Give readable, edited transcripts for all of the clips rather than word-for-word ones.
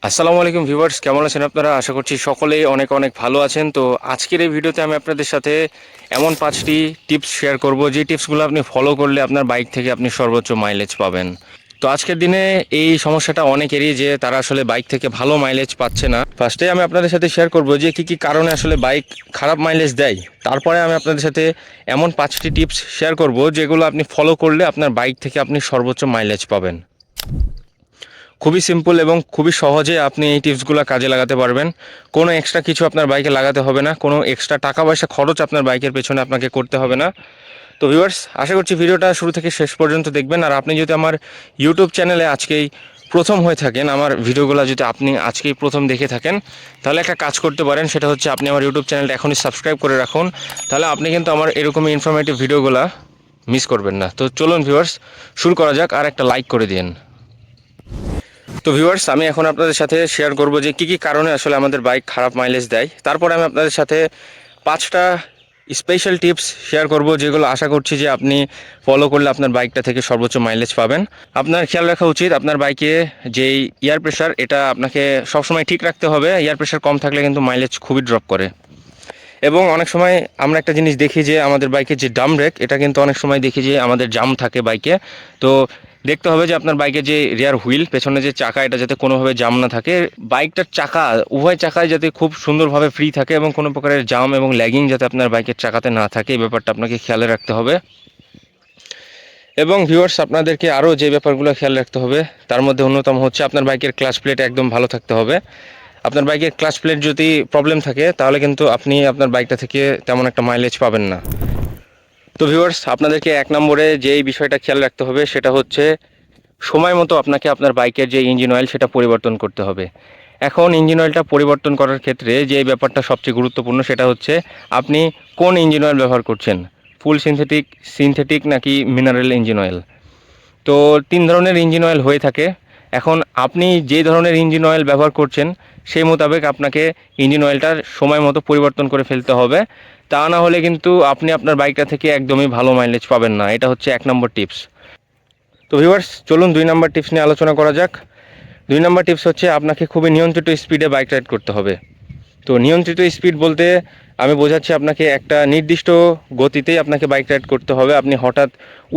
আসসালামু আলাইকুম ভিউয়ার্স, কেমন আছেন আপনারা? আশা করছি সকলেই অনেক অনেক ভালো আছেন। তো আজকের এই ভিডিওতে আমি আপনাদের সাথে এমন 5টি টিপস শেয়ার করব যে টিপসগুলো আপনি ফলো করলে আপনার বাইক থেকে আপনি সর্বোচ্চ মাইলেজ পাবেন। তো আজকের দিনে এই সমস্যাটা অনেকেরই যে তারা আসলে বাইক থেকে ভালো মাইলেজ পাচ্ছে না। ফার্স্টে আমি আপনাদের সাথে শেয়ার করব যে কী কী কারণে আসলে বাইক খারাপ মাইলেজ দেয়। তারপরে আমি আপনাদের সাথে এমন 5টি টিপস শেয়ার করব যেগুলো আপনি ফলো করলে আপনার বাইক থেকে আপনি সর্বোচ্চ মাইলেজ পাবেন। খুবই সিম্পল এবং খুবই সহজে আপনি এই টিপসগুলো কাজে লাগাতে পারবেন। কোনো এক্সট্রা কিছু আপনার বাইকে লাগাতে হবে না, কোনো এক্সট্রা টাকা পয়সা খরচ আপনার বাইকের পেছনে আপনাকে করতে হবে না। তো ভিউয়ার্স, আশা করছি ভিডিওটা শুরু থেকে শেষ পর্যন্ত দেখবেন। আর আপনি যদি আমার ইউটিউব চ্যানেলে আজকেই প্রথম হয়ে থাকেন, আমার ভিডিওগুলো যদি আপনি আজকেই প্রথম দেখে থাকেন, তাহলে একটা কাজ করতে পারেন। সেটা হচ্ছে আপনি আমার ইউটিউব চ্যানেলটা এখনই সাবস্ক্রাইব করে রাখুন। তাহলে আপনি কিন্তু আমার এরকমই ইনফরমেটিভ ভিডিওগুলো মিস করবেন না। তো চলুন ভিউয়ার্স, শুরু করা যাক। আর একটা লাইক করে দিন। তো ভিউয়ার্স, আমি এখন আপনাদের সাথে শেয়ার করব যে কী কী কারণে আসলে আমাদের বাইক খারাপ মাইলেজ দেয়। তারপরে আমি আপনাদের সাথে 5টা স্পেশাল টিপস শেয়ার করব যেগুলো আশা করছি যে আপনি ফলো করলে আপনার বাইকটা থেকে সর্বোচ্চ মাইলেজ পাবেন। আপনার খেয়াল রাখা উচিত আপনার বাইকে যেই এয়ার প্রেশার, এটা আপনাকে সবসময় ঠিক রাখতে হবে। এয়ার প্রেশার কম থাকলে কিন্তু মাইলেজ খুবই ড্রপ করে। এবং অনেক সময় আমরা একটা জিনিস দেখি যে আমাদের বাইকের যে ডাম ব্রেক, এটা কিন্তু অনেক সময় দেখি যে আমাদের জাম থাকে বাইকে। তো দেখতে হবে যে আপনার বাইকের যে রিয়ার হুইল, পেছনে যে চাকা, এটা যাতে কোনোভাবে জাম না থাকে। বাইকটার চাকা, উভয় চাকায় যাতে খুব সুন্দরভাবে ফ্রি থাকে এবং কোনো প্রকারের জাম এবং ল্যাগিং যাতে আপনার বাইকের চাকাতে না থাকে, এই ব্যাপারটা আপনাকে খেয়ালে রাখতে হবে। এবং ভিউয়ার্স, আপনাদেরকে আরও যে ব্যাপারগুলো খেয়াল রাখতে হবে তার মধ্যে অন্যতম হচ্ছে আপনার বাইকের ক্লাচ প্লেট একদম ভালো থাকতে হবে। আপনার বাইকের ক্লাচ প্লেট যদি প্রবলেম থাকে তাহলে কিন্তু আপনি আপনার বাইকটা থেকে তেমন একটা মাইলেজ পাবেন না। তো ভিউয়ার্স, আপনাদেরকে 1 নম্বরে যেই বিষয়টা খেয়াল রাখতে হবে সেটা হচ্ছে সময় মতো আপনাকে আপনার বাইকের যে ইঞ্জিন অয়েল সেটা পরিবর্তন করতে হবে। এখন ইঞ্জিন অয়েলটা পরিবর্তন করার ক্ষেত্রে যে ব্যাপারটা সবচেয়ে গুরুত্বপূর্ণ সেটা হচ্ছে আপনি কোন ইঞ্জিন অয়েল ব্যবহার করছেন, ফুল সিনথেটিক নাকি মিনারেল ইঞ্জিন অয়েল। তো 3 ধরনের ইঞ্জিন অয়েল হয়ে থাকে। এখন আপনি যে ধরনের ইঞ্জিন অয়েল ব্যবহার করছেন সেই মোতাবেক আপনাকে ইঞ্জিন অয়েলটার সময় মতো পরিবর্তন করে ফেলতে হবে। তা না হলে কিন্তু আপনি আপনার বাইকটা থেকে একদমই ভালো মাইলেজ পাবেন না। এটা হচ্ছে 1 নম্বর টিপস। তো ভিউয়ার্স, চলুন 2 নম্বর টিপস নিয়ে আলোচনা করা যাক। 2 নম্বর টিপস হচ্ছে আপনাকে খুবই নিয়ন্ত্রিত স্পিডে বাইক রাইড করতে হবে। তো নিয়ন্ত্রিত স্পিড বলতে আমি বোঝাচ্ছি আপনাকে একটা নির্দিষ্ট গতিতেই আপনাকে বাইক রাইড করতে হবে। আপনি হঠাৎ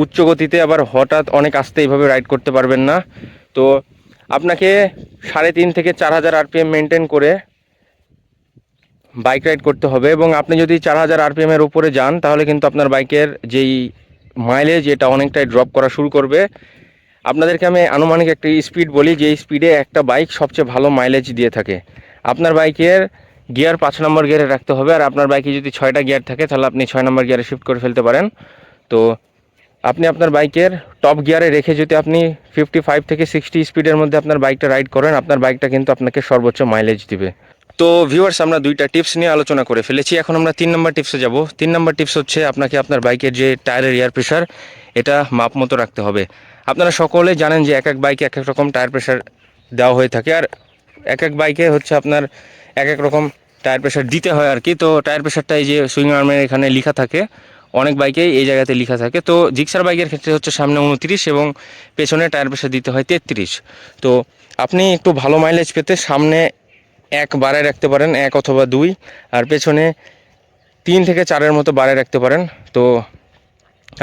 উচ্চ গতিতে আবার হঠাৎ অনেক আস্তে এইভাবে রাইড করতে পারবেন না। তো আপনাকে 3.5 থেকে 4,000 আরপিএম মেনটেন করে বাইক রাইড করতে হবে। এবং আপনি যদি 4,000 আরপিএমের উপরে যান তাহলে কিন্তু আপনার বাইকের যেই মাইলেজ, এটা অনেকটাই ড্রপ করা শুরু করবে। আপনাদেরকে আমি আনুমানিক একটি স্পিড বলি, যে স্পিডে একটা বাইক সবচেয়ে ভালো মাইলেজ দিয়ে থাকে। আপনার বাইকের গিয়ার 5 নম্বর গিয়ারে রাখতে হবে। আর আপনার বাইকে যদি 6টা গিয়ার থাকে তাহলে আপনি 6 নম্বর গিয়ারে শিফট করে ফেলতে পারেন। তো আপনি আপনার বাইকের টপ গিয়ারে রেখে যদি আপনি 55 থেকে 60 স্পিডের মধ্যে আপনার বাইকটা রাইড করেন, আপনার বাইকটা কিন্তু আপনাকে সর্বোচ্চ মাইলেজ দিবে। তো ভিউয়ার্স, আমরা 2টা টিপস নিয়ে আলোচনা করে ফেলেছি। এখন আমরা 3 নম্বর টিপসে যাব। 3 নম্বর টিপস হচ্ছে আপনাকে আপনার বাইকের যে টায়ারের এয়ার প্রেশার, এটা মাপ মতো রাখতে হবে। আপনারা সকলে জানেন যে এক এক বাইকে এক এক রকম টায়ার প্রেশার দেওয়া হয়ে থাকে। আর এক এক বাইকে হচ্ছে আপনার এক এক রকম টায়ার প্রেশার দিতে হয় আর কি। তো টায়ার প্রেশারটা এই যে সুইং আর্মের এখানে লেখা থাকে, অনেক বাইকেই এই জায়গাতে লেখা থাকে। তো জিক্সার বাইকের ক্ষেত্রে হচ্ছে সামনে 29 এবং পেছনে টায়ার প্রেশার দিতে হয় 33। তো আপনি একটু ভালো মাইলেজ পেতে সামনে 1 বাড়ায় রাখতে পারেন, 1 অথবা 2, আর পেছনে 3 থেকে 4-এর মতো বাড়ায় রাখতে পারেন। তো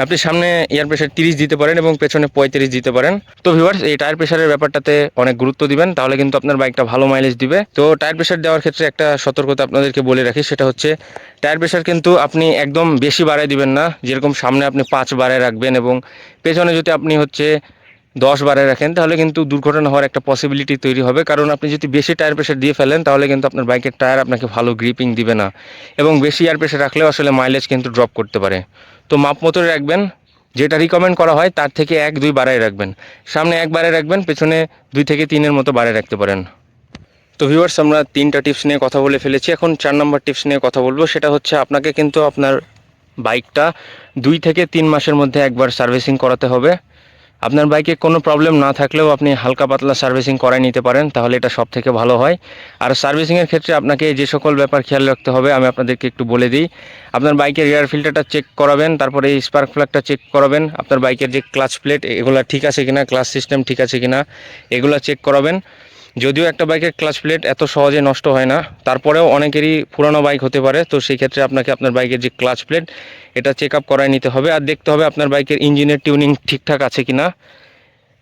আপনি সামনে এয়ার প্রেশার 30 দিতে পারেন এবং পেছনে 35 দিতে পারেন। তো ভিউয়ার্স, এই টায়ার প্রেশারের ব্যাপারটাতে অনেক গুরুত্ব দিবেন, তাহলে কিন্তু আপনার বাইকটা ভালো মাইলেজ দিবে। তো টায়ার প্রেশার দেওয়ার ক্ষেত্রে একটা সতর্কতা আপনাদেরকে বলে রাখি, সেটা হচ্ছে টায়ার প্রেশার কিন্তু আপনি একদম বেশি বাড়ায় দিবেন না। যেরকম সামনে আপনি 5 বাড়ায় রাখবেন এবং পেছনে যদি আপনি হচ্ছে 10 বাড়ায় রাখেন, তাহলে কিন্তু দুর্ঘটনা হওয়ার একটা পসিবিলিটি তৈরি হবে। কারণ আপনি যদি বেশি টায়ার প্রেশার দিয়ে ফেলেন তাহলে কিন্তু আপনার বাইকের টায়ার আপনাকে ভালো গ্রিপিং দিবে না। এবং বেশি এয়ার প্রেশার রাখলেও আসলে মাইলেজ কিন্তু ড্রপ করতে পারে। তো মাপ মতো রাখবেন, যেটা রিকমেন্ড করা হয় তার থেকে 1-2 বাড়ায় রাখবেন। সামনে 1 বাড়ায় রাখবেন, পেছনে 2 থেকে 3-এর মতো বাড়ায় রাখতে পারেন। তো ভিউয়ার্স, আমরা 3টা টিপস নিয়ে কথা বলে ফেলেছি। এখন 4 নম্বর টিপস নিয়ে কথা বলবো। সেটা হচ্ছে আপনাকে কিন্তু আপনার বাইকটা 2 থেকে 3 মাসের মধ্যে একবার সার্ভিসিং করাতে হবে। আপনার বাইকে কোনো প্রবলেম না থাকলেও আপনি হালকা পাতলা সার্ভিসিং করাই নিতে পারেন, তাহলে এটা সব থেকে ভালো হয়। আর সার্ভিসিংয়ের ক্ষেত্রে আপনাকে যে সকল ব্যাপার খেয়াল রাখতে হবে আমি আপনাদেরকে একটু বলে দিই। আপনার বাইকের এয়ার ফিল্টারটা চেক করাবেন, তারপরে এই স্পার্ক প্লাগটা চেক করাবেন, আপনার বাইকের যে ক্লাচ প্লেট এগুলো ঠিক আছে কিনা, ক্লাচ সিস্টেম ঠিক আছে কিনা, এগুলো চেক করাবেন। যদিও একটা বাইকের ক্লাচ প্লেট এত সহজে নষ্ট হয় না, তারপরেও অনেকেরই পুরানো বাইক হতে পারে। তো সেই ক্ষেত্রে আপনাকে আপনার বাইকের যে ক্লাচ প্লেট এটা চেক আপ করায় নিতে হবে, আর দেখতে হবে আপনার বাইকের ইঞ্জিনের টিউনিং ঠিকঠাক আছে কিনা,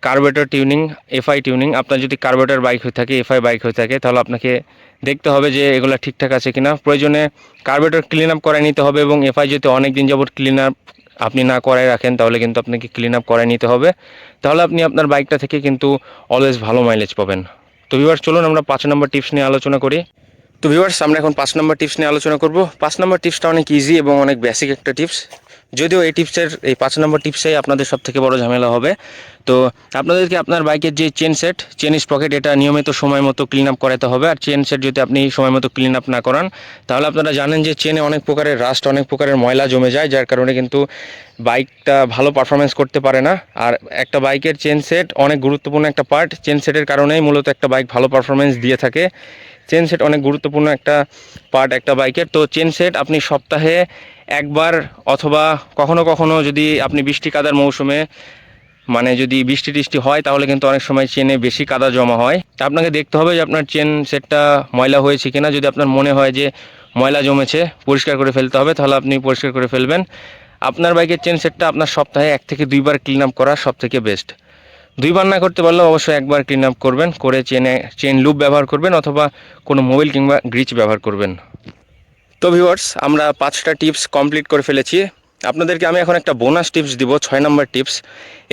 কার্বোরেটর টিউনিং, এফআই টিউনিং। আপনার যদি কার্বোরেটর বাইক হয়ে থাকে, এফআই বাইক হয়ে থাকে, তাহলে আপনাকে দেখতে হবে যে এগুলো ঠিকঠাক আছে কিনা। প্রয়োজনে কার্বোরেটর ক্লিন আপ করায় নিতে হবে, এবং এফআই যদি অনেক দিন যাবত ক্লিন আপ আপনি না করায় রাখেন তাহলে কিন্তু আপনাকে ক্লিন আপ করায় নিতে হবে। তাহলে আপনি আপনার বাইকটা থেকে কিন্তু অলওয়েজ ভালো মাইলেজ পাবেন। তো ভিউয়ার্স, চলুন আমরা 5 নম্বর টিপস নিয়ে আলোচনা করি। তো ভিউয়ার্স, আমরা এখন 5 নম্বর টিপস নিয়ে আলোচনা করব। 5 নম্বর টিপসটা অনেক ইজি এবং অনেক বেসিক একটা টিপস, যদিও এই 5 নম্বর টিপসটাই আপনাদের সব থেকে বড় ঝামেলা হবে। তো আপনাদেরকে আপনার বাইকের যে চেন সেট, চেন স্প্রকেট, এটা নিয়মিত সময় মতো ক্লিন আপ করাতে হবে। আর চেন সেট যদি আপনি সময় মতো ক্লিন আপ না করান, তাহলে আপনারা জানেন যে চেনে অনেক প্রকারের রাস্ট, অনেক প্রকারের ময়লা জমে যায়, যার কারণে কিন্তু বাইকটা ভালো পারফরমেন্স করতে পারে না। আর একটা বাইকের চেন সেট অনেক গুরুত্বপূর্ণ একটা পার্ট, চেন সেটের কারণেই মূলত একটা বাইক ভালো পারফরমেন্স দিয়ে থাকে। চেন সেট অনেক গুরুত্বপূর্ণ একটা পার্ট একটা বাইকের। তো চেন সেট আপনি সপ্তাহে একবার, অথবা কখনো কখনো যদি আপনি বৃষ্টি কাদার মৌসুমে, মানে যদি বৃষ্টি টিষ্টি হয়, তাহলে কিন্তু অনেক সময় চেনে বেশি কাদা জমা হয়। তা আপনাকে দেখতে হবে যে আপনার চেন সেটটা ময়লা হয়েছে কিনা। যদি আপনার মনে হয় যে ময়লা জমেছে, পরিষ্কার করে ফেলতে হবে, তাহলে আপনি পরিষ্কার করে ফেলবেন। আপনার বাইকের চেন সেটটা আপনার সপ্তাহে 1 থেকে 2 বার ক্লিন আপ করা সব থেকে বেস্ট। 2 বার না করতে পারলেও অবশ্যই 1 বার ক্লিন আপ করবেন, করে চেন লুপ ব্যবহার করবেন, অথবা কোনো মোবিল কিংবা গ্রিচ ব্যবহার করবেন। তো ভিউয়ার্স, আমরা 5টা টিপস কমপ্লিট করে ফেলেছি। আপনাদেরকে আমি এখন একটা বোনাস টিপস দিব, 6 নম্বর টিপস।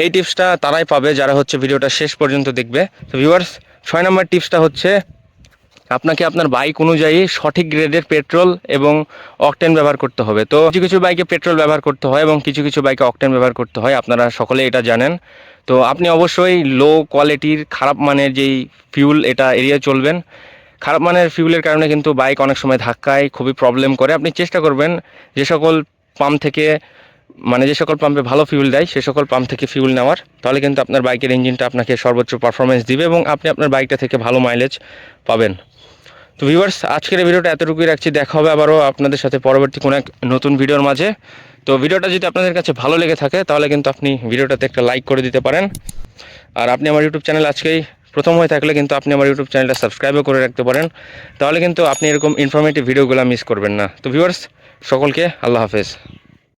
এই টিপসটা তারাই পাবে যারা হচ্ছে ভিডিওটা শেষ পর্যন্ত দেখবে। তো ভিউয়ার্স, 6 নম্বর টিপসটা হচ্ছে আপনাকে আপনার বাইক অনুযায়ী সঠিক গ্রেডের পেট্রোল এবং অকটেন ব্যবহার করতে হবে। তো কিছু কিছু বাইকে পেট্রোল ব্যবহার করতে হয় এবং কিছু কিছু বাইকে অকটেন ব্যবহার করতে হয়, আপনারা সকলে এটা জানেন। তো আপনি অবশ্যই লো কোয়ালিটির খারাপ মানের যেই ফিউল, এটা এড়িয়ে চলবেন। খারাপ মানের ফিউলের কারণে কিন্তু বাইক অনেক সময় ধাক্কায় খুবই প্রবলেম করে। আপনি চেষ্টা করবেন যে সকল পাম্প থেকে, মানে যে সকল পাম্পে ভালো ফিউল দেয় সে সকল পাম্প থেকে ফিউল নেওয়ার, তাহলে কিন্তু আপনার বাইকের ইঞ্জিনটা আপনাকে সর্বোচ্চ পারফরমেন্স দিবে এবং আপনি আপনার বাইকটা থেকে ভালো মাইলেজ পাবেন। তো ভিউয়ার্স, আজকের এই ভিডিওটা এতটুকুই রাখছি। দেখা হবে আবারও আপনাদের সাথে পরবর্তী কোনো এক নতুন ভিডিওর মাঝে। তো ভিডিওটা যদি আপনাদের কাছে ভালো লেগে থাকে, তাহলে কিন্তু আপনি ভিডিওটাতে একটা লাইক করে দিতে পারেন। আর আপনি আমার ইউটিউব চ্যানেল আজকেই প্রথম হয়ে থাকলে কিন্তু আপনি আমার ইউটিউব চ্যানেলটা সাবস্ক্রাইবও করে রাখতে পারেন, তাহলে কিন্তু আপনি এরকম ইনফরমেটিভ ভিডিওগুলো মিস করবেন না। তো ভিউয়ার্স, সকলকে আল্লাহ হাফেজ।